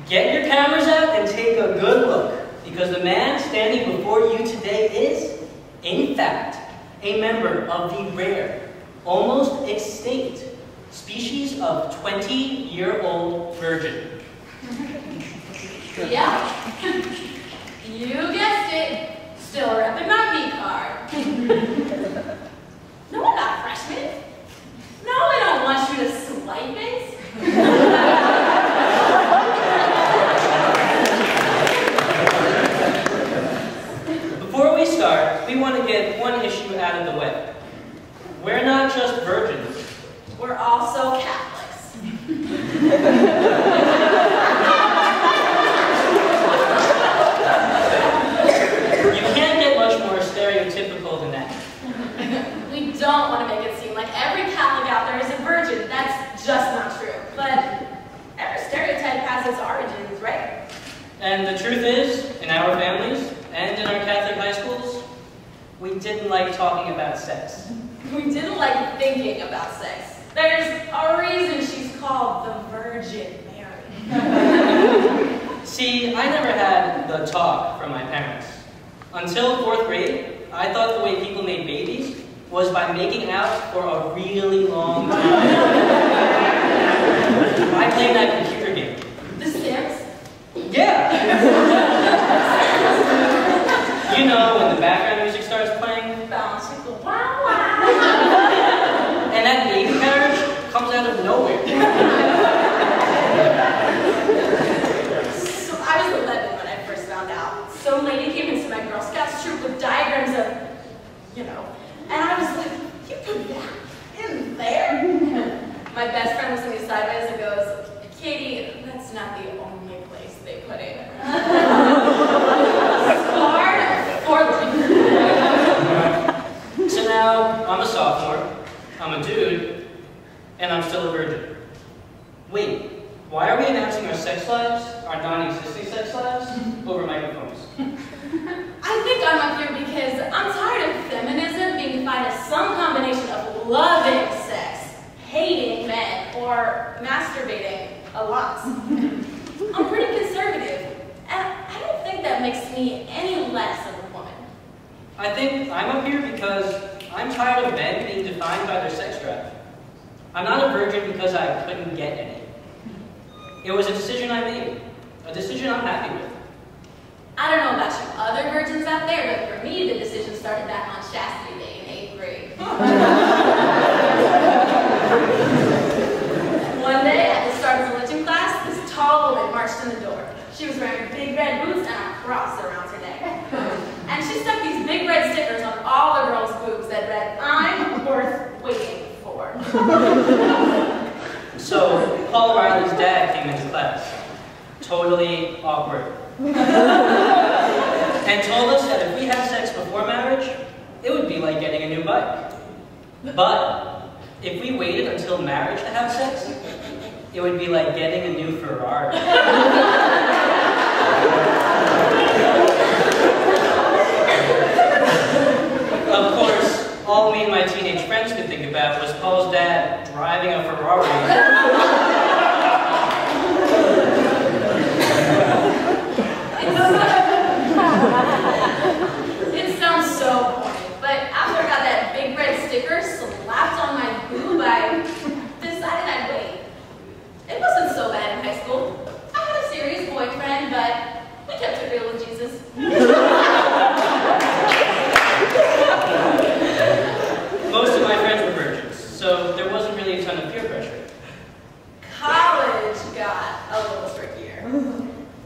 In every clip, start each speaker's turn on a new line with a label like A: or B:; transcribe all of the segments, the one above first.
A: Get your cameras out and take a good look, because the man standing before you today is, in fact, a member of the rare, almost extinct species of 20-year-old virgin.
B: Yeah, you guessed it, still repping my P-card. No, I'm not a freshman. No, I don't want you to swipe it.
A: Before we start, we want to get one issue out of the way. We're not just virgins.
B: We're also Catholics.
A: You can't get much more stereotypical than that.
B: We don't want to make it seem like every Catholic out there is a virgin. That's just not true. But every stereotype has its origins, right?
A: And the truth is, in our families and in our Catholic high schools, we didn't like talking about sex.
B: We didn't like thinking about sex. There's a reason she's called the Virgin Mary.
A: See, I never had the talk from my parents. Until 4th grade, I thought the way people made babies was by making out for a really long time. I played that computer game.
B: The Sims?
A: Yeah! You know, when the background music starts playing,
B: Bounce, wow, wow.
A: and that baby carriage comes out of nowhere.
B: So I was 11 when I first found out. Some lady came into my Girl Scouts troop with diagrams of, you know, and I was like, you put that in there? My best friend looks at me sideways and goes, Katie, that's not the only place they put it. Smart or
A: So now, I'm a sophomore, I'm a dude, and I'm still a virgin. Wait, why are we announcing our sex lives, our non-existing sex lives, over microphones?
B: I think I'm up here because I'm tired of feminism being defined as some combination of loving sex, hating men, or masturbating a lot. I'm pretty conservative, and I don't think that makes me any less of a woman.
A: I think I'm up here because I'm tired of men being defined by their sex drive. I'm not a virgin because I couldn't get any. It was a decision I made, a decision I'm happy with.
B: I don't know about you other virgins out there, but for me, the decision started back on Chastity Day in 8th grade. One day, at the start of religion class, this tall woman marched in the door. She was wearing big red boots and a cross around her neck. And she stuck these big red stickers on all the girls' boobs that read, I'm worth waiting for.
A: So, Paul Riley's dad came into class, totally awkward, and told us that if we had sex before marriage, it would be like getting a new bike. But if we waited until marriage to have sex, it would be like getting a new Ferrari. Of course, all me and my teenage friends could think about was Paul's dad driving a Ferrari.
B: It sounds so corny, but after I got that big red sticker slapped on my boob, I decided I'd wait. It wasn't so bad in high school. I had a serious boyfriend, but we kept it real with Jesus.
A: Most of my friends were virgins, so there wasn't really a ton of peer pressure.
B: College got a little trickier.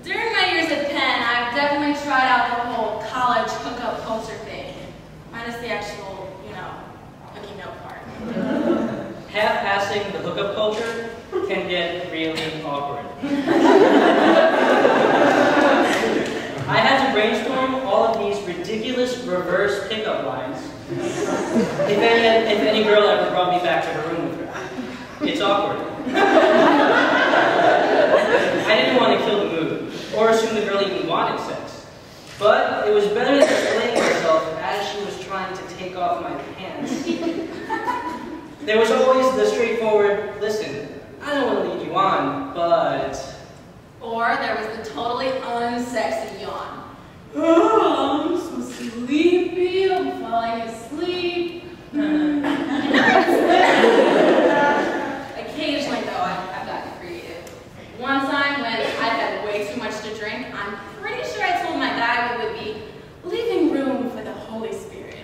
B: During my years at Penn, I've definitely tried out the whole college hookup culture thing. Minus the actual, you know part.
A: Half-assing the hookup culture can get really awkward. I had to brainstorm all of these ridiculous reverse pickup lines. If any girl ever brought me back to her room with her. It's awkward. I didn't want to kill the mood, or assume the girl even wanted sex. But it was better than explaining myself as she was trying to take off my pants. There was always the straightforward, listen, I don't want to lead you on, but
B: Or there was the totally unsexy yawn. Oh, I'm so sleepy, I'm falling asleep. Occasionally, though, I've gotten creative. One time when I'd had way too much to drink, I'm pretty sure I told my guy we would be leaving room for the Holy Spirit.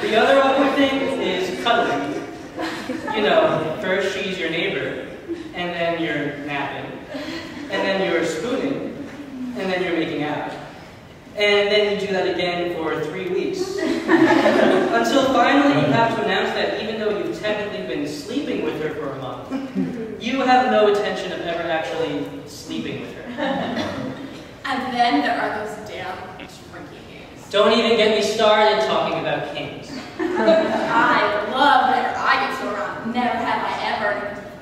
A: The other awkward thing is cuddling. You know, first she's your neighbor, and then you're napping, and then you're spooning, and then you're making out. And then you do that again for 3 weeks. Until finally you have to announce that even though you've technically been sleeping with her for a month, you have no intention of ever actually sleeping with her.
B: And then there are those damn drinking games.
A: Don't even get me started talking about kings.
B: I love whenever I get to around Never Have I Ever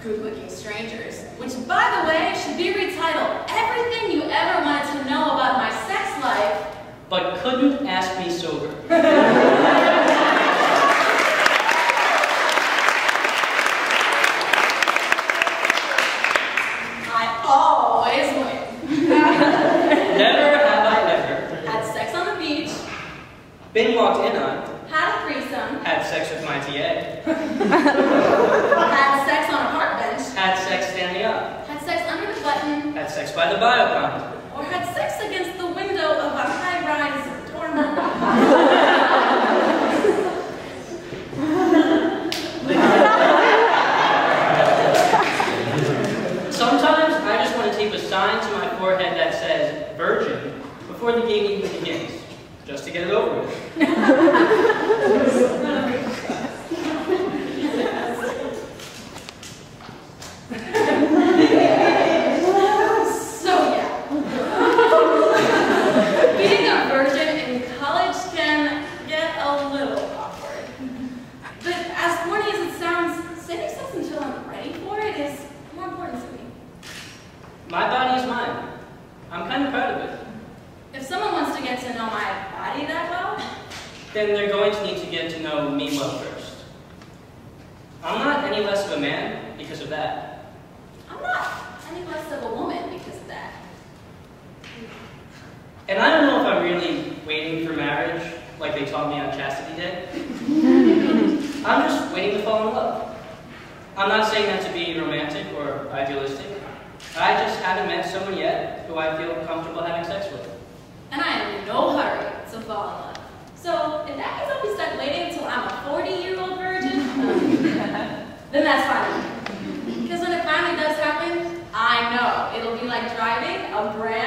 B: Good-Looking Strangers, which, by the way, should be retitled Everything You Ever Wanted to Know About My Sex Life,
A: but couldn't ask me sober.
B: I always win.
A: Never have I ever
B: Had sex on the beach,
A: been walked in on,
B: had a threesome,
A: had sex with my TA,
B: had sex on a park bench,
A: had sex standing up,
B: had sex under the button,
A: had sex by the biocon,
B: or had sex against the window of a high-rise dorm.
A: Sometimes I just want to tape a sign to my forehead that says virgin before the game even begins, just to get it over with.
B: So yeah. Being a virgin in college can get a little awkward. But as corny as it sounds, saving sex until I'm ready for it is more important to me.
A: My body is mine. I'm kind of proud of it.
B: If someone wants to get to know my body that well,
A: Then they're going to need to get to know me well first. I'm not any less of a man because of that.
B: I'm not any less of a woman because of that.
A: And I don't know if I'm really waiting for marriage like they taught me on Chastity Day. I'm just waiting to fall in love. I'm not saying that to be romantic or idealistic. I just haven't met someone yet who I feel comfortable having sex with.
B: And I am in no hurry to fall in love. So if that means I'll be stuck waiting until I'm a 40-year-old virgin, then that's fine. Because when it finally does happen, I know it'll be like driving a brand